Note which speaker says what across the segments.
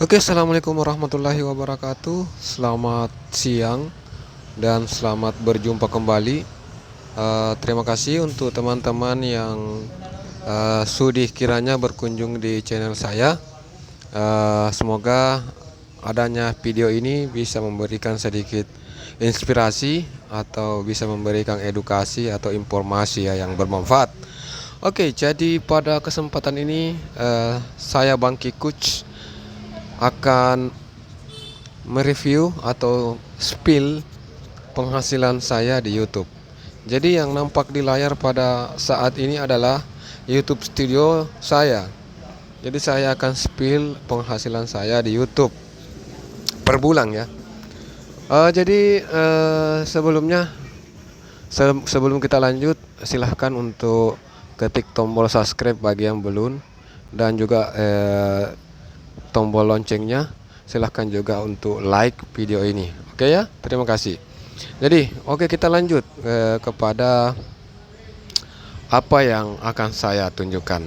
Speaker 1: Oke, assalamualaikum warahmatullahi wabarakatuh. Selamat siang dan selamat berjumpa kembali. Terima kasih untuk teman-teman yang sudi kiranya berkunjung di channel saya. Semoga adanya video ini bisa memberikan sedikit inspirasi atau bisa memberikan edukasi atau informasi ya yang bermanfaat. Oke, jadi pada kesempatan ini saya Bangki Coach akan mereview atau spill penghasilan saya di YouTube. Jadi yang nampak di layar pada saat ini adalah YouTube studio saya. Jadi saya akan spill penghasilan saya di YouTube per bulan ya. Sebelumnya sebelum kita lanjut, silahkan untuk ketik tombol subscribe bagi yang belum dan juga tombol loncengnya. Silahkan juga untuk like video ini. Oke ya, terima kasih. Jadi oke, kita lanjut kepada apa yang akan saya tunjukkan,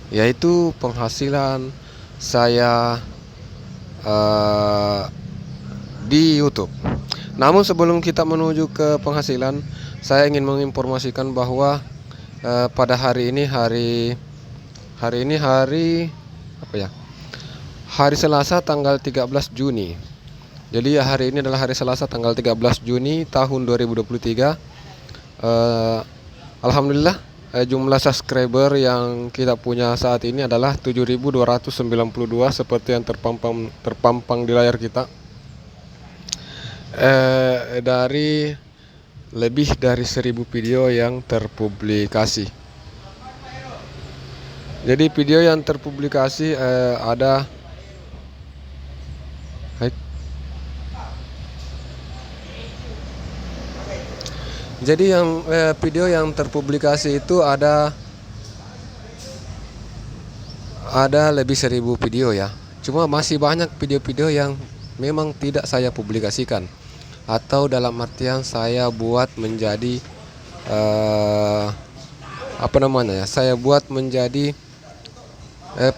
Speaker 1: yaitu penghasilan saya di YouTube. Namun sebelum kita menuju ke penghasilan, saya ingin menginformasikan bahwa pada hari ini hari apa ya? Hari Selasa tanggal 13 Juni. Jadi hari ini adalah hari Selasa tanggal 13 Juni tahun 2023. Alhamdulillah jumlah subscriber yang kita punya saat ini adalah 7.292 seperti yang terpampang di layar kita. Dari lebih dari 1.000 video yang terpublikasi. Jadi video yang terpublikasi ada Jadi yang video yang terpublikasi itu ada lebih 1.000 video ya. Cuma masih banyak video-video yang memang tidak saya publikasikan, atau dalam artian saya buat menjadi saya buat menjadi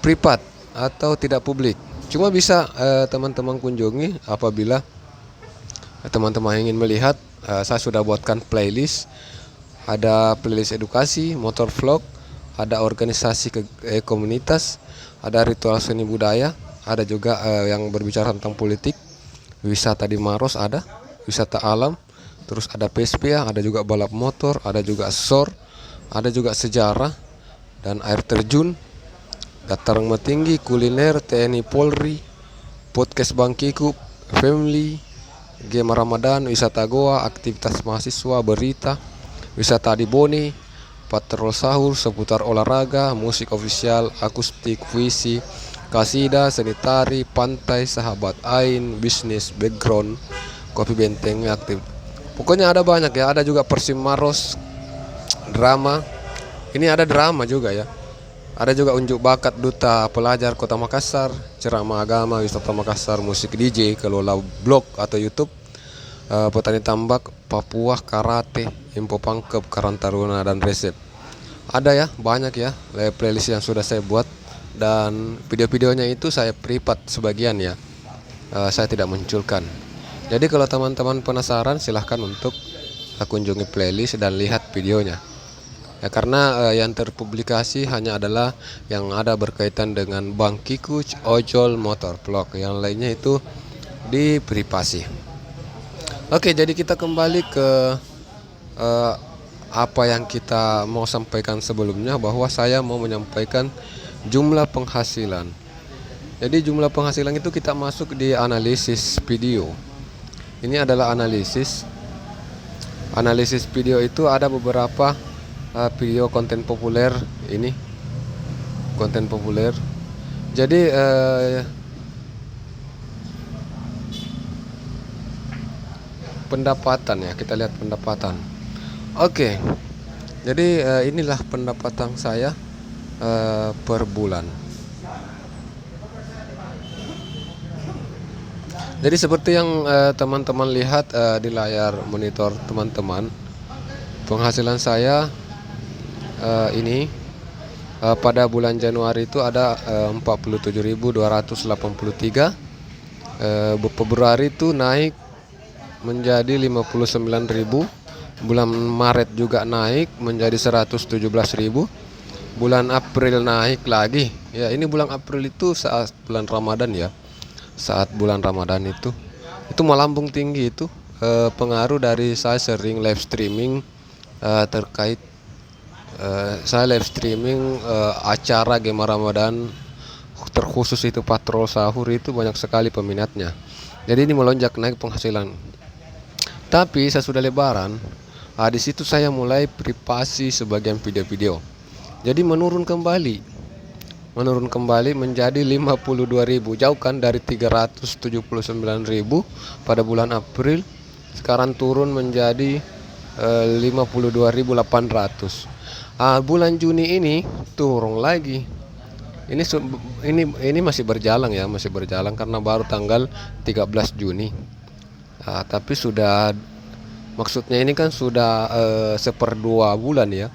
Speaker 1: privat atau tidak publik. Cuma bisa teman-teman kunjungi apabila teman-teman ingin melihat. Saya sudah buatkan playlist. Ada playlist edukasi, motor vlog, ada organisasi komunitas, ada ritual seni budaya, ada juga yang berbicara tentang politik, wisata di Maros, ada wisata alam, terus ada Pespia, ada juga balap motor, ada juga SOR, ada juga sejarah dan air terjun, dataran tinggi, kuliner, TNI Polri, podcast Bangkiku, family, game Ramadan, wisata goa, aktivitas mahasiswa, berita, wisata di Boni, patrol sahur, seputar olahraga, musik ofisial, akustik, puisi, kasida, seni tari, pantai, sahabat ain, bisnis, background, kopi benteng, aktif. Pokoknya ada banyak ya. Ada juga Persim Maros, drama. Ini ada drama juga ya. Ada juga unjuk bakat duta pelajar Kota Makassar, ceramah agama, wisata Makassar, musik DJ, kelola blog atau YouTube, petani tambak, Papua, karate, info pangkep, Karang Taruna dan resep. Ada ya, banyak ya playlist yang sudah saya buat, dan video-videonya itu saya privat sebagian ya. Saya tidak munculkan. Jadi kalau teman-teman penasaran, silahkan untuk kunjungi playlist dan lihat videonya. Ya, karena yang terpublikasi hanya adalah yang ada berkaitan dengan Bangki Coach, ojol, motor vlog. Yang lainnya itu di privasi. Oke, jadi kita kembali ke apa yang kita mau sampaikan sebelumnya, bahwa saya mau menyampaikan jumlah penghasilan. Jadi jumlah penghasilan itu kita masuk di analisis video. Ini adalah analisis video. Itu ada beberapa video konten populer, ini konten populer. Jadi pendapatan ya, kita lihat pendapatan. Oke, jadi inilah pendapatan saya per bulan. Jadi seperti yang teman-teman lihat di layar monitor teman-teman, penghasilan saya ini pada bulan Januari itu ada 47.283. Februari itu naik menjadi 59.000. Bulan Maret juga naik menjadi 117.000. Bulan April naik lagi. Ya, ini bulan April itu saat bulan Ramadan ya. Saat bulan Ramadan itu melambung tinggi itu, pengaruh dari saya sering live streaming terkait saya live streaming acara Game Ramadan, terkhusus itu patrol sahur, itu banyak sekali peminatnya. Jadi ini melonjak naik penghasilan. Tapi sesudah Lebaran, di situ saya mulai privasi sebagian video-video. Jadi menurun kembali menjadi 52.000, jauh kan dari 379.000 pada bulan April. Sekarang turun menjadi 52.800. Bulan Juni ini turun lagi. Ini masih berjalan ya, masih berjalan karena baru tanggal 13 Juni. Tapi sudah, maksudnya ini kan sudah seperdua bulan ya.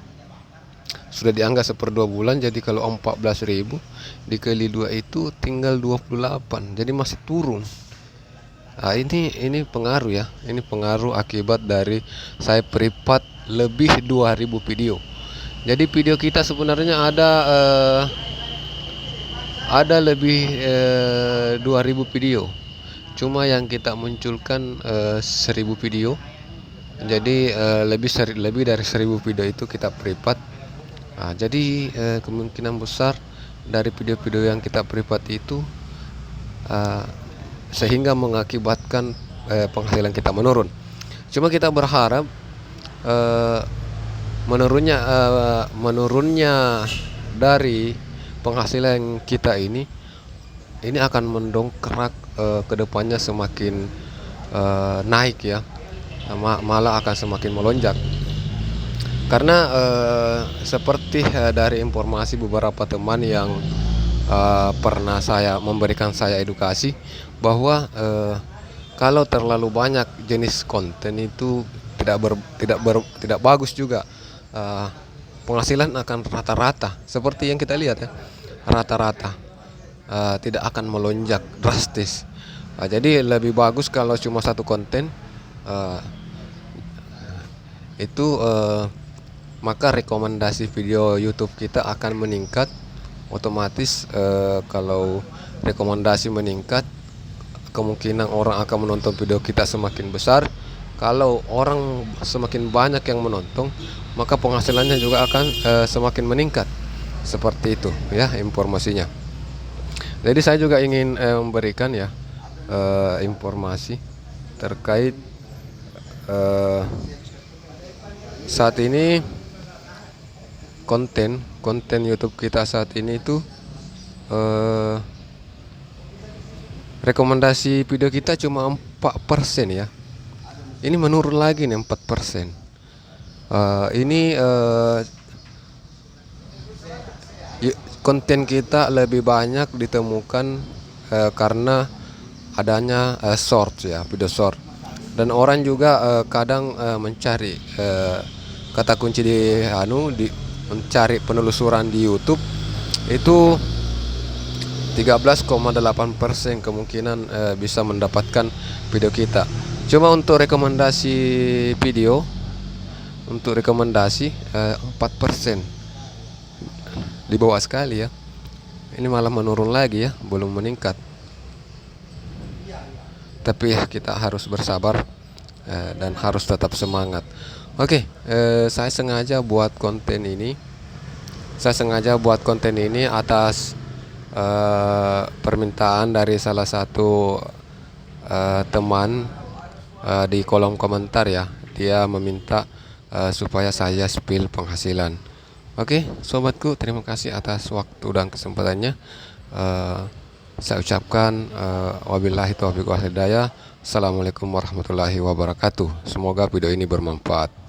Speaker 1: Sudah dianggap seperdua bulan, jadi kalau 14.000 dikali 2 itu tinggal 28, jadi masih turun. Ini pengaruh ya, ini pengaruh akibat dari saya privat lebih 2.000 video. Jadi video kita sebenarnya ada lebih 2.000 video, cuma yang kita munculkan 1.000 video. Jadi lebih dari 1.000 video itu kita privat. Jadi kemungkinan besar dari video-video yang kita privat itu sehingga mengakibatkan penghasilan kita menurun. Cuma kita berharap menurunnya dari penghasilan kita ini akan mendongkrak kedepannya semakin naik ya, malah akan semakin melonjak. Karena seperti dari informasi beberapa teman yang pernah memberikan saya edukasi, bahwa kalau terlalu banyak jenis konten itu tidak bagus juga. Penghasilan akan rata-rata seperti yang kita lihat ya, rata-rata tidak akan melonjak drastis. Jadi lebih bagus kalau cuma satu konten itu, maka rekomendasi video YouTube kita akan meningkat otomatis. Kalau rekomendasi meningkat, kemungkinan orang akan menonton video kita semakin besar. Kalau orang semakin banyak yang menonton, maka penghasilannya juga akan semakin meningkat. Seperti itu ya informasinya. Jadi saya juga ingin memberikan ya informasi terkait saat ini konten YouTube kita saat ini itu rekomendasi video kita cuma 4% ya. Ini menurun lagi nih 4%. Konten kita lebih banyak ditemukan karena adanya short ya, video short. Dan orang juga kadang mencari kata kunci mencari penelusuran di YouTube itu 13,8% kemungkinan bisa mendapatkan video kita. Cuma untuk rekomendasi video, untuk rekomendasi 4%, di bawah sekali ya. Ini malah menurun lagi ya, belum meningkat. Tapi ya kita harus bersabar dan harus tetap semangat. Oke, saya sengaja buat konten ini. Atas permintaan dari salah satu teman di kolom komentar ya. Dia meminta supaya saya spill penghasilan. Oke, sobatku, terima kasih atas waktu dan kesempatannya. Saya ucapkan wabillahi taufiq wal hidayah. Assalamualaikum warahmatullahi wabarakatuh. Semoga video ini bermanfaat.